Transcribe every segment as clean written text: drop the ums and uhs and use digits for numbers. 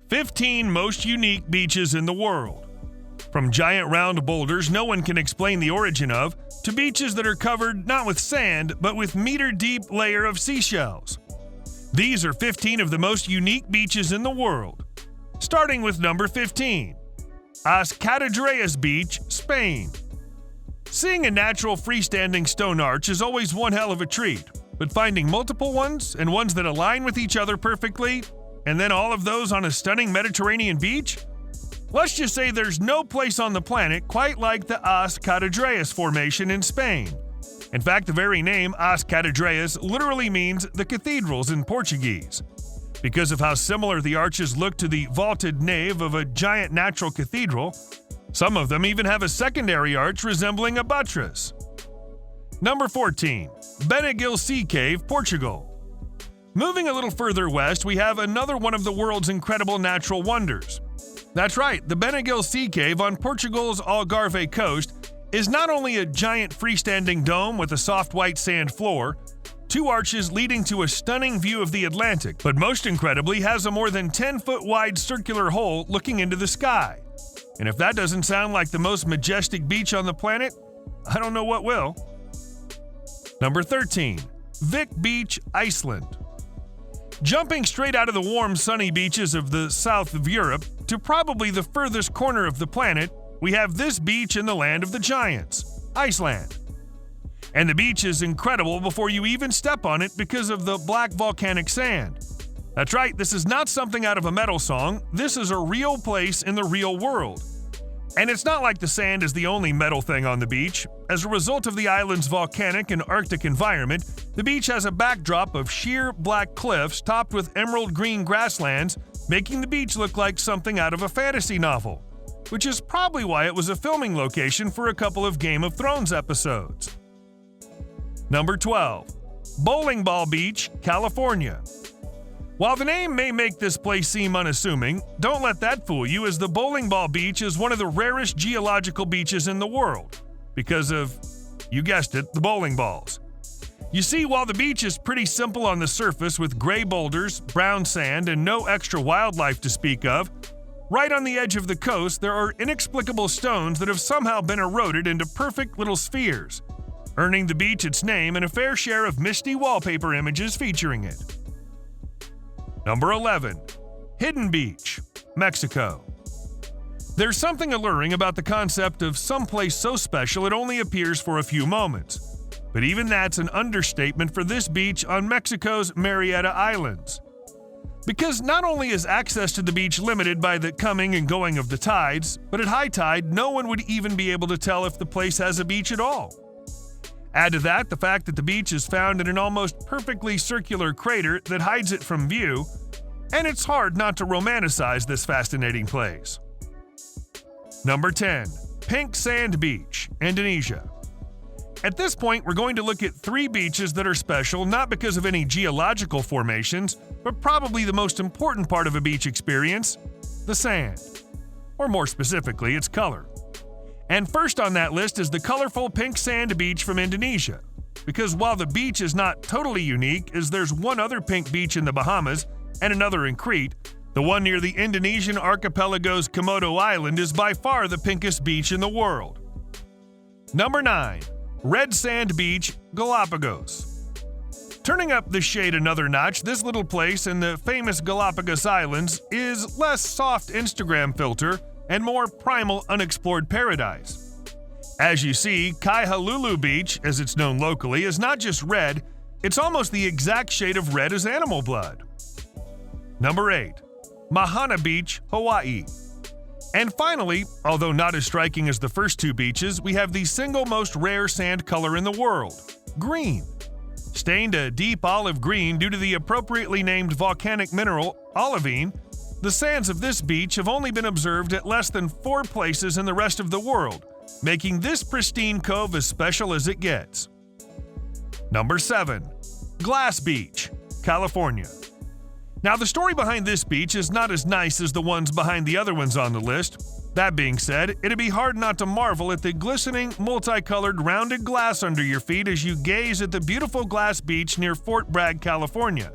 15 most unique beaches in the world. From giant round boulders no one can explain the origin of, to beaches that are covered not with sand, but with meter-deep layer of seashells. These are 15 of the most unique beaches in the world. Starting with number 15, Catedras Beach, Spain. Seeing a natural freestanding stone arch is always one hell of a treat, but finding multiple ones and ones that align with each other perfectly, and then all of those on a stunning Mediterranean beach? Let's just say there's no place on the planet quite like the Catedras formation in Spain. In fact, the very name Catedras literally means the cathedrals in Portuguese. Because of how similar the arches look to the vaulted nave of a giant natural cathedral, some of them even have a secondary arch resembling a buttress. Number 14. Benagil Sea Cave, Portugal. Moving a little further west, we have another one of the world's incredible natural wonders. That's right, the Benagil Sea Cave on Portugal's Algarve coast is not only a giant freestanding dome with a soft white sand floor, 2 arches leading to a stunning view of the Atlantic, but most incredibly has a more than 10-foot wide circular hole looking into the sky. And if that doesn't sound like the most majestic beach on the planet, I don't know what will. Number 13. Vic Beach, Iceland. Jumping straight out of the warm, sunny beaches of the south of Europe to probably the furthest corner of the planet, we have this beach in the land of the giants, Iceland. And the beach is incredible before you even step on it because of the black volcanic sand. That's right, this is not something out of a metal song, this is a real place in the real world. And it's not like the sand is the only metal thing on the beach. As a result of the island's volcanic and Arctic environment, the beach has a backdrop of sheer black cliffs topped with emerald green grasslands, making the beach look like something out of a fantasy novel, which is probably why it was a filming location for a couple of Game of Thrones episodes. Number 12. Bowling Ball Beach, California. While the name may make this place seem unassuming, don't let that fool you, as the Bowling Ball Beach is one of the rarest geological beaches in the world, because of, you guessed it, the bowling balls. You see, while the beach is pretty simple on the surface with gray boulders, brown sand, and no extra wildlife to speak of, right on the edge of the coast there are inexplicable stones that have somehow been eroded into perfect little spheres, earning the beach its name and a fair share of misty wallpaper images featuring it. Number 11. Hidden Beach, Mexico. There's something alluring about the concept of someplace so special it only appears for a few moments. But even that's an understatement for this beach on Mexico's Marietta Islands. Because not only is access to the beach limited by the coming and going of the tides, but at high tide no one would even be able to tell if the place has a beach at all. Add to that the fact that the beach is found in an almost perfectly circular crater that hides it from view, and it's hard not to romanticize this fascinating place. Number 10. Pink Sand Beach, Indonesia. At this point, we're going to look at 3 beaches that are special not because of any geological formations, but probably the most important part of a beach experience, the sand. Or more specifically, its color. And first on that list is the colorful pink sand beach from Indonesia. Because while the beach is not totally unique, as there's one other pink beach in the Bahamas and another in Crete, the one near the Indonesian archipelago's Komodo Island is by far the pinkest beach in the world. Number 9. Red Sand Beach, Galapagos. Turning up the shade another notch, this little place in the famous Galapagos Islands is less soft Instagram filter and more primal unexplored paradise. As you see, Kaihululu Beach, as it's known locally, is not just red, it's almost the exact shade of red as animal blood. Number 8. Mahana Beach, Hawaii. And finally, although not as striking as the first 2 beaches, we have the single most rare sand color in the world, green. Stained a deep olive green due to the appropriately named volcanic mineral, olivine, the sands of this beach have only been observed at less than 4 places in the rest of the world, making this pristine cove as special as it gets. Number 7. Glass Beach, California. Now, the story behind this beach is not as nice as the ones behind the other ones on the list. That being said, it'd be hard not to marvel at the glistening, multicolored, rounded glass under your feet as you gaze at the beautiful glass beach near Fort Bragg, California.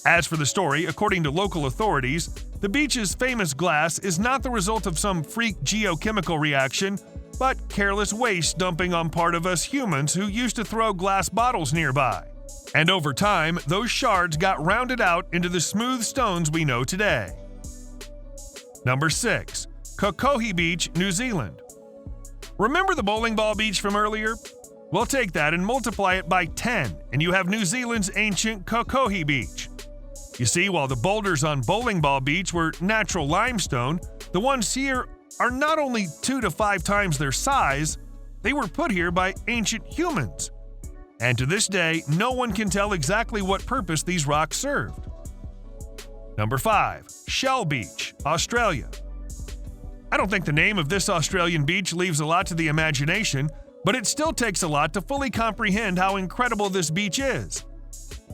As for the story, according to local authorities, the beach's famous glass is not the result of some freak geochemical reaction, but careless waste dumping on part of us humans who used to throw glass bottles nearby. And over time, those shards got rounded out into the smooth stones we know today. Number 6. Kokohe Beach, New Zealand. Remember the bowling ball beach from earlier? Well, take that and multiply it by 10, and you have New Zealand's ancient Kokohe Beach. You see, while the boulders on Bowling Ball Beach were natural limestone, the ones here are not only 2 to 5 times their size, they were put here by ancient humans. And to this day, no one can tell exactly what purpose these rocks served. Number 5. Shell Beach, Australia. I don't think the name of this Australian beach leaves a lot to the imagination, but it still takes a lot to fully comprehend how incredible this beach is.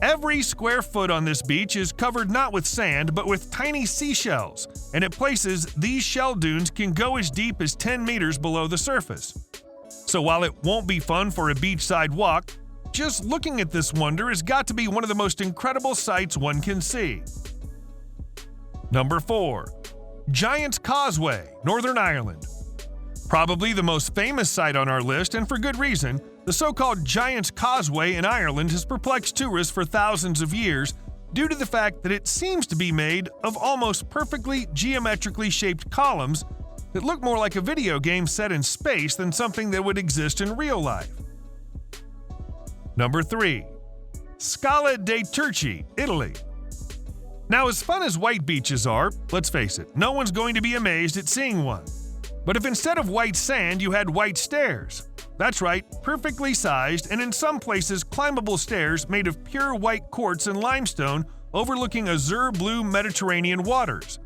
Every square foot on this beach is covered not with sand, but with tiny seashells, and at places, these shell dunes can go as deep as 10 meters below the surface. So while it won't be fun for a beachside walk, just looking at this wonder has got to be one of the most incredible sights one can see. Number 4. Giant's Causeway, Northern Ireland. Probably the most famous sight on our list, and for good reason. The so-called Giant's Causeway in Ireland has perplexed tourists for thousands of years due to the fact that it seems to be made of almost perfectly geometrically shaped columns that look more like a video game set in space than something that would exist in real life. Number 3. Scala dei Turchi, Italy. Now, as fun as white beaches are, let's face it, no one's going to be amazed at seeing one. But if instead of white sand you had white stairs, that's right, perfectly sized and in some places climbable stairs made of pure white quartz and limestone overlooking azure blue Mediterranean waters.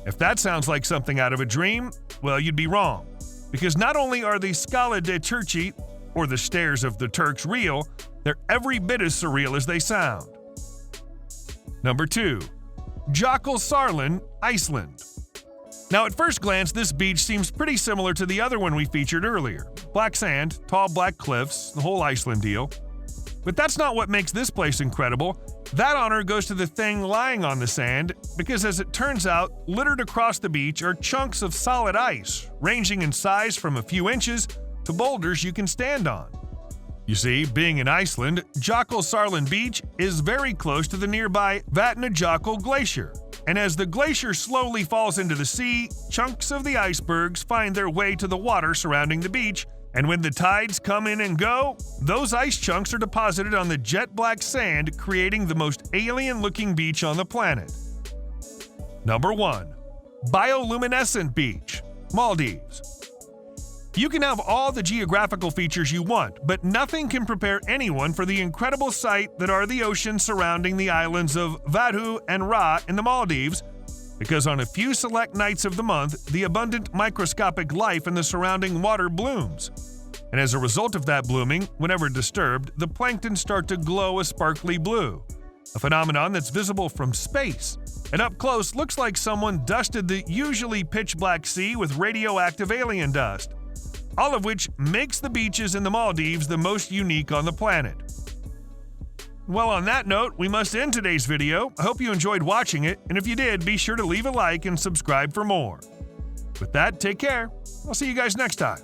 If that sounds like something out of a dream, well, you'd be wrong. Because not only are the Scala dei Turchi, or the stairs of the Turks, real, they're every bit as surreal as they sound. Number 2. Jökulsárlón, Iceland. Now, at first glance, this beach seems pretty similar to the other one we featured earlier. Black sand, tall black cliffs, the whole Iceland deal. But that's not what makes this place incredible. That honor goes to the thing lying on the sand, because as it turns out, littered across the beach are chunks of solid ice, ranging in size from a few inches to boulders you can stand on. You see, being in Iceland, Jökulsárlón Beach is very close to the nearby Vatnajökull Glacier. And as the glacier slowly falls into the sea, chunks of the icebergs find their way to the water surrounding the beach, and when the tides come in and go, those ice chunks are deposited on the jet black sand, creating the most alien-looking beach on the planet. Number 1. Bioluminescent Beach, Maldives. You can have all the geographical features you want, but nothing can prepare anyone for the incredible sight that are the oceans surrounding the islands of Vadu and Ra in the Maldives, because on a few select nights of the month, the abundant microscopic life in the surrounding water blooms. And as a result of that blooming, whenever disturbed, the plankton start to glow a sparkly blue, a phenomenon that's visible from space, and up close looks like someone dusted the usually pitch-black sea with radioactive alien dust. All of which makes the beaches in the Maldives the most unique on the planet. Well, on that note, we must end today's video. I hope you enjoyed watching it, and if you did, be sure to leave a like and subscribe for more. With that, take care. I'll see you guys next time.